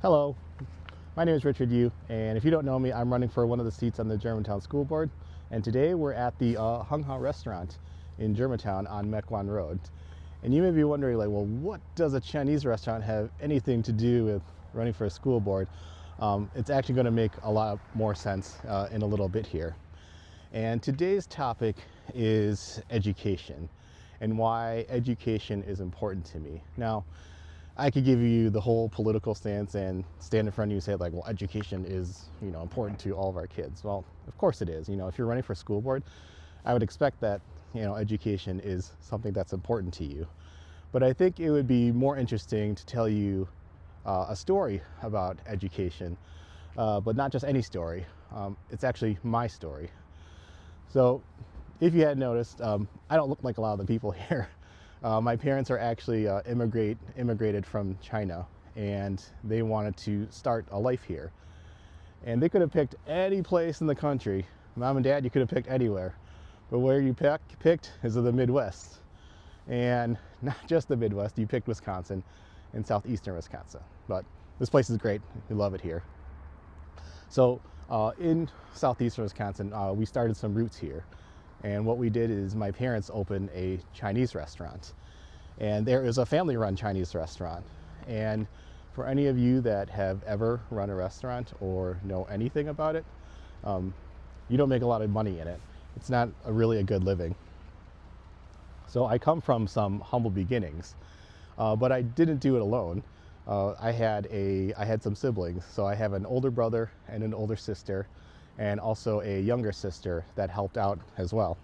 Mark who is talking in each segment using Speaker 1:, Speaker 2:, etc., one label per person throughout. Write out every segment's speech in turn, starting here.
Speaker 1: Hello, my name is Richard Yu, and if you don't know me, I'm running for one of the seats on the Germantown School Board. And today we're at the Hung Ha restaurant in Germantown on Mequon Road. And you may be wondering, like, well, what does a Chinese restaurant have anything to do with running for a school board? It's actually going to make a lot more sense in a little bit here. And today's topic is education and why education is important to me. Now, I could give you the whole political stance and stand in front of you and say, like, well, education is, important to all of our kids. Well, of course it is. If you're running for school board, I would expect that, education is something that's important to you. But I think it would be more interesting to tell you a story about education, but not just any story. It's actually my story. So if you had noticed, I don't look like a lot of the people here. My parents are actually immigrated from China, and they wanted to start a life here. And they could have picked any place in the country. Mom and Dad, you could have picked anywhere. But where you picked is the Midwest. And not just the Midwest, you picked Wisconsin and southeastern Wisconsin. But this place is great. We love it here. So in southeastern Wisconsin, we started some roots here. And what we did is my parents opened a Chinese restaurant. And there is a family-run Chinese restaurant. And for any of you that have ever run a restaurant or know anything about it, you don't make a lot of money in it. It's not really a good living. So I come from some humble beginnings, but I didn't do it alone. I had some siblings. So I have an older brother and an older sister, and also a younger sister that helped out as well.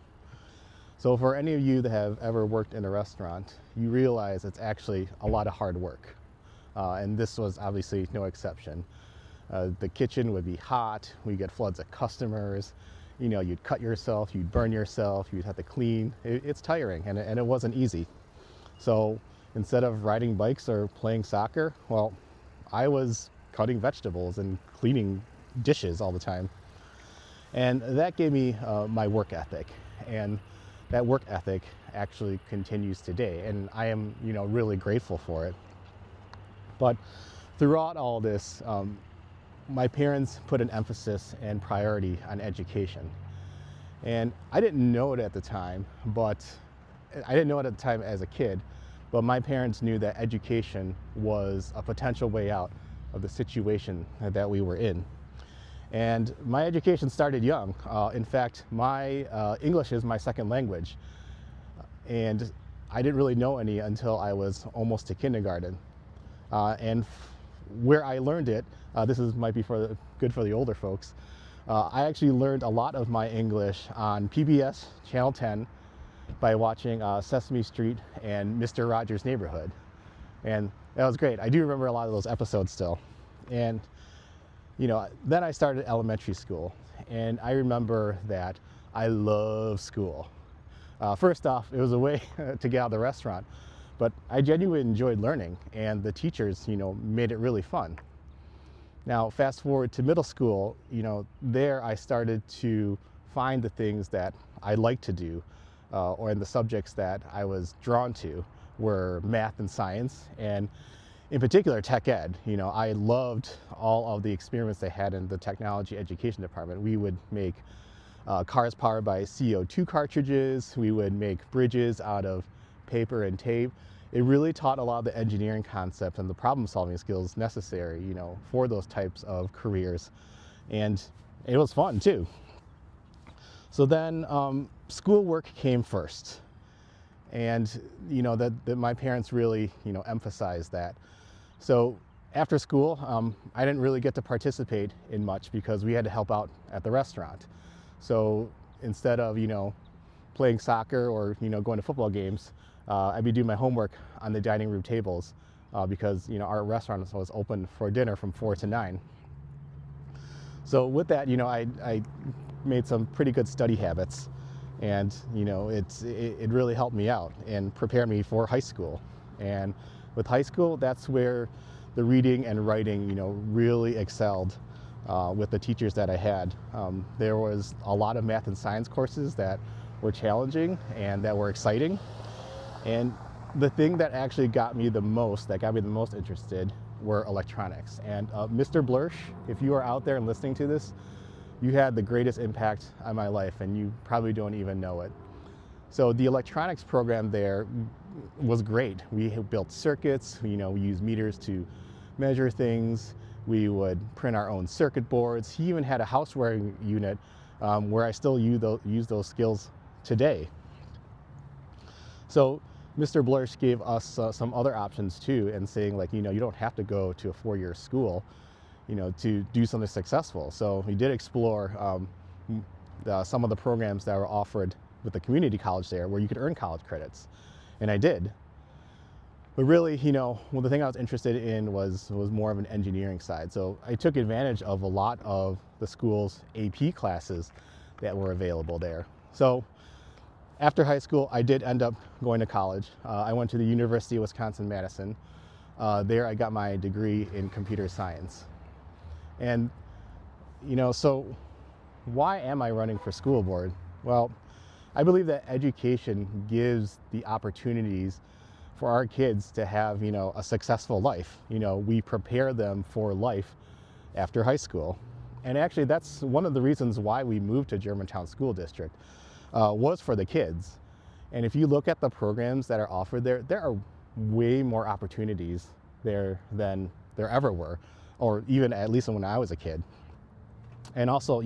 Speaker 1: So for any of you that have ever worked in a restaurant, you realize it's actually a lot of hard work. And this was obviously no exception. The kitchen would be hot, we'd get floods of customers, you'd cut yourself, you'd burn yourself, you'd have to clean. It's tiring, and it wasn't easy. So instead of riding bikes or playing soccer, well, I was cutting vegetables and cleaning dishes all the time. And that gave me my work ethic, and that work ethic actually continues today, and I am, really grateful for it. But throughout all this, my parents put an emphasis and priority on education, and I didn't know it at the time, as a kid, but my parents knew that education was a potential way out of the situation that we were in. And my education started young. In fact, my English is my second language. And I didn't really know any until I was almost to kindergarten. Where I learned it, might be good for the older folks. I actually learned a lot of my English on PBS Channel 10 by watching Sesame Street and Mr. Rogers' Neighborhood. And that was great. I do remember a lot of those episodes still. And then I started elementary school, and I remember that I love school. First off, it was a way to get out of the restaurant, but I genuinely enjoyed learning, and the teachers, made it really fun. Now, fast forward to middle school, there I started to find the things that I liked to do, or in the subjects that I was drawn to were math and science, and in particular, tech ed. I loved all of the experiments they had in the technology education department. We would make cars powered by CO2 cartridges. We would make bridges out of paper and tape. It really taught a lot of the engineering concepts and the problem-solving skills necessary, for those types of careers. And it was fun too. So then schoolwork came first. And that my parents really emphasized that. So after school, I didn't really get to participate in much because we had to help out at the restaurant. So instead of playing soccer or going to football games, I'd be doing my homework on the dining room tables because our restaurant was open for dinner from 4 to 9. So with that, I made some pretty good study habits. And it really helped me out and prepared me for high school. And with high school, that's where the reading and writing, really excelled with the teachers that I had. There was a lot of math and science courses that were challenging and that were exciting. And the thing that actually got me the most interested, were electronics. And Mr. Blursh, if you are out there and listening to this, you had the greatest impact on my life, and you probably don't even know it. So the electronics program there was great. We built circuits, we used meters to measure things. We would print our own circuit boards. He even had a housewaring unit where I still use those skills today. So Mr. Blursh gave us some other options too, and saying like, you don't have to go to a 4-year school, to do something successful. So we did explore some of the programs that were offered with the community college there, where you could earn college credits, and I did. But really, well, the thing I was interested in was more of an engineering side. So I took advantage of a lot of the school's AP classes that were available there. So after high school, I did end up going to college. I went to the University of Wisconsin-Madison. There I got my degree in computer science. And, so why am I running for school board? Well, I believe that education gives the opportunities for our kids to have, a successful life. We prepare them for life after high school. And actually, that's one of the reasons why we moved to Germantown School District, was for the kids. And if you look at the programs that are offered there, there are way more opportunities there than there ever were, or even at least when I was a kid. And also,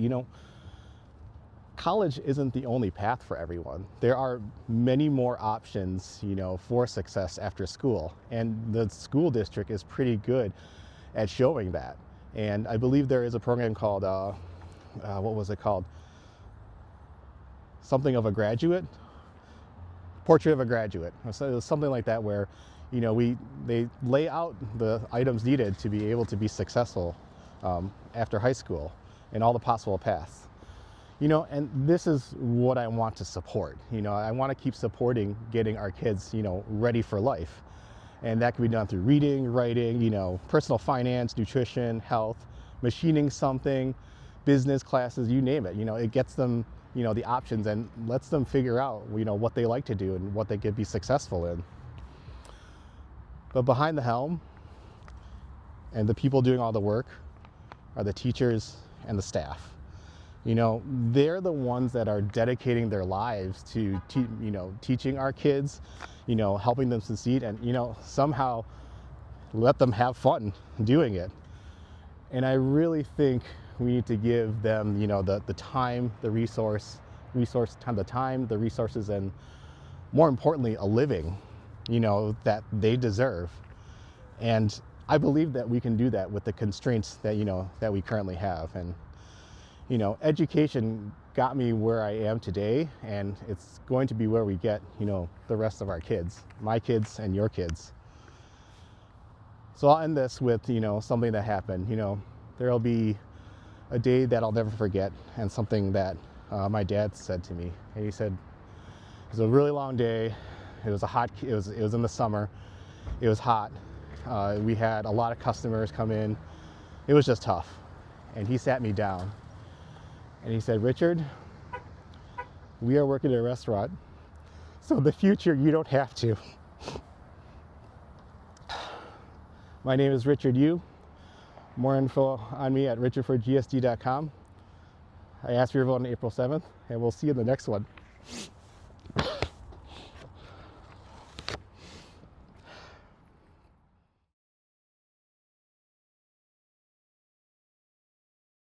Speaker 1: college isn't the only path for everyone. There are many more options, for success after school. And the school district is pretty good at showing that. And I believe there is a program called, what was it called? Something of a Graduate? Portrait of a Graduate. So it was something like that, where, they lay out the items needed to be able to be successful after high school and all the possible paths. And this is what I want to support. I want to keep supporting getting our kids, ready for life. And that can be done through reading, writing, personal finance, nutrition, health, machining something, business classes, you name it. It gets them, the options, and lets them figure out, what they like to do and what they could be successful in. But behind the helm and the people doing all the work are the teachers and the staff. They're the ones that are dedicating their lives to, teaching our kids, helping them succeed, and, somehow let them have fun doing it. And I really think we need to give them, the time, the resources, and more importantly, a living, that they deserve. And I believe that we can do that with the constraints that, that we currently have. And education got me where I am today, and it's going to be where we get, the rest of our kids, my kids and your kids. So I'll end this with, something that happened. There'll be a day that I'll never forget, and something that my dad said to me. And he said, it was a really long day. It was it was in the summer. It was hot. We had a lot of customers come in. It was just tough. And he sat me down. And he said, Richard, we are working at a restaurant, so in the future you don't have to. My name is Richard Yu. More info on me at richardfordgsd.com. I asked for your vote on April 7th, and we'll see you in the next one.